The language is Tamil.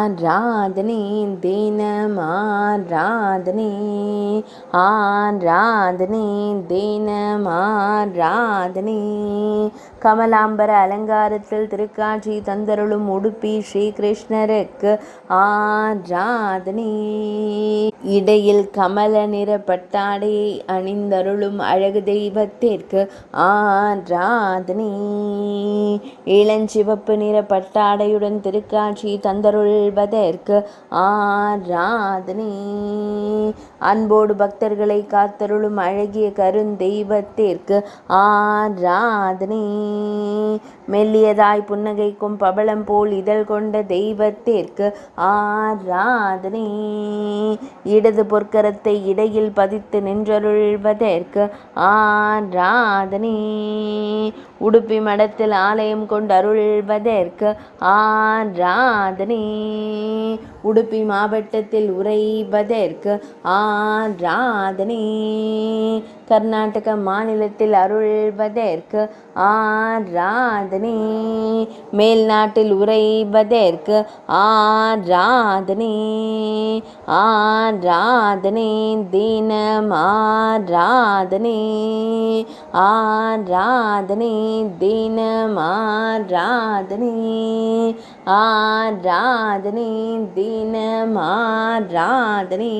ஆராதனை தினம் ஆராதனை ஆராதனை தினம் ஆராதனை. கமலாம்பர அலங்காரத்தில் திருக்காட்சி தந்தருளும் உடுப்பி ஸ்ரீகிருஷ்ணருக்கு ஆராதனை. இடையில் கமல நிற பட்டாடையை அணிந்தருளும் அழகு தெய்வத்திற்கு ஆராதனை. இளஞ்சிவப்பு நிற பட்டாடையுடன் திருக்காட்சி தந்தருள்வதற்கு ஆராதனை. அன்போடு பக்தர்களை காத்தருளும் அழகிய கருந்தெய்வத்திற்கு ஆராதனை. மெல்லியதாய் புன்னகைக்கும் பவளம் போல் இதழ் கொண்ட தெய்வத்திற்கு ஆராதனை. இடது பொற்கரத்தை இடையில் பதித்து நின்றருள்வதற்கு ஆராதனை. உடுப்பி மடத்தில் ஆலயம் கொண்டு அருள்வதற்கு ஆராதனை. உடுப்பி மாவட்டத்தில் உறைவதற்கு ஆராதனை. கர்நாடக மாநிலத்தில் அருள்வதற்கு ஆராதனை. மேல்நாட்டில் உறைவதற்கு ஆராதனை. ஆராதனை தினம் ஆராதனை. ஆராதனை தினம் ஆராதனை. ஆராதனை தினம் ஆராதனை.